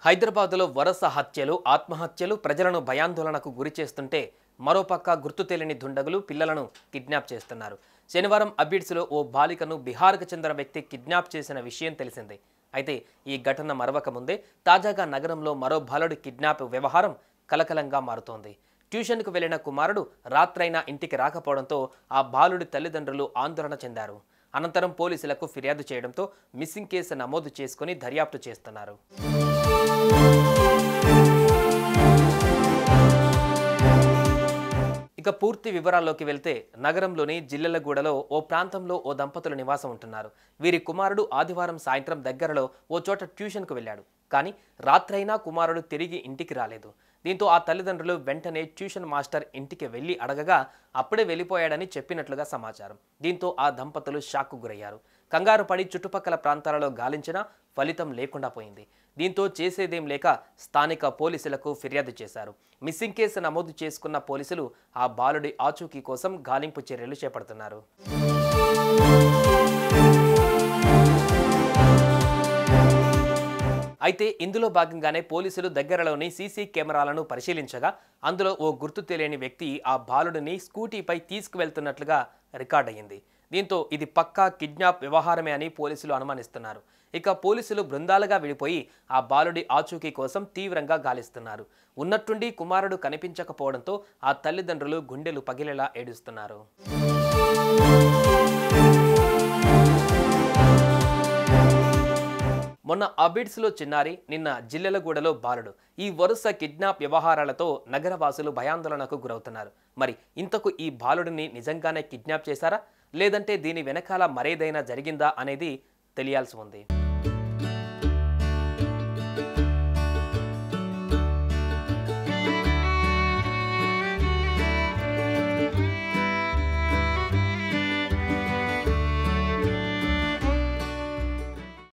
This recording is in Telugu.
హైదరాబాద్లో వరుస హత్యలు, ఆత్మహత్యలు ప్రజలను భయాందోళనకు గురి చేస్తుంటే మరోపక్క గుర్తు తెలియని దుండగులు పిల్లలను కిడ్నాప్ చేస్తున్నారు. శనివారం అబిడ్స్లో ఓ బాలికను బిహార్కు చెందిన వ్యక్తి కిడ్నాప్ చేసిన విషయం తెలిసిందే. అయితే ఈ ఘటన మరవక ముందే తాజాగా నగరంలో మరో బాలుడి కిడ్నాప్ వ్యవహారం కలకలంగా మారుతోంది. ట్యూషన్కు వెళ్లిన కుమారుడు రాత్రైనా ఇంటికి రాకపోవడంతో ఆ బాలుడి తల్లిదండ్రులు ఆందోళన చెందారు. అనంతరం పోలీసులకు ఫిర్యాదు చేయడంతో మిస్సింగ్ కేసు నమోదు చేసుకుని దర్యాప్తు చేస్తున్నారు. ఇక పూర్తి వివరాల్లోకి వెళ్తే నగరంలోని జిల్లెలగూడలో ఓ ప్రాంతంలో ఓ దంపతులు నివాసం ఉంటున్నారు. వీరి కుమారుడు ఆదివారం సాయంత్రం దగ్గరలో ఓ చోట ట్యూషన్కు వెళ్ళాడు. కానీ రాత్రైనా కుమారుడు తిరిగి ఇంటికి రాలేదు. దీంతో ఆ తల్లిదండ్రులు వెంటనే ట్యూషన్ మాస్టర్ ఇంటికి వెళ్లి అడగగా అప్పుడే వెళ్ళిపోయాడని చెప్పినట్లుగా సమాచారం. దీంతో ఆ దంపతులు షాక్కు గురయ్యారు. కంగారు పడి చుట్టుపక్కల ప్రాంతాలలో గాలించినా ఫలితం లేకుండా పోయింది. దీంతో చేసేదేం లేక స్థానిక పోలీసులకు ఫిర్యాదు చేశారు. మిస్సింగ్ కేసు నమోదు చేసుకున్న పోలీసులు ఆ బాలుడి ఆచూకీ కోసం గాలింపు చర్యలు చేపడుతున్నారు. అయితే ఇందులో భాగంగానే పోలీసులు దగ్గరలోని సీసీ కెమెరాలను పరిశీలించగా అందులో ఓ గుర్తు తెలియని వ్యక్తి ఆ బాలుడిని స్కూటీపై తీసుకువెళ్తున్నట్లుగా రికార్డయ్యింది. దీంతో ఇది పక్కా కిడ్నాప్ వ్యవహారమే అని పోలీసులు అనుమానిస్తున్నారు. ఇక పోలీసులు బృందాలుగా విడిపోయి ఆ బాలుడి ఆచూకీ కోసం తీవ్రంగా గాలిస్తున్నారు. ఉన్నట్టుండి కుమారుడు కనిపించకపోవడంతో ఆ తల్లిదండ్రులు గుండెలు పగిలేలా ఏడుస్తున్నారు. మొన్న అబిడ్స్లో చిన్నారి, నిన్న జిల్లెలగూడలో బాలుడు. ఈ వరుస కిడ్నాప్ వ్యవహారాలతో నగరవాసులు భయాందోళనకు గురవుతున్నారు. మరి ఇంతకు ఈ బాలుడిని నిజంగానే కిడ్నాప్ చేశారా, లేదంటే దీని వెనకాల మరేదైనా జరిగిందా అనేది తెలియాల్సి ఉంది.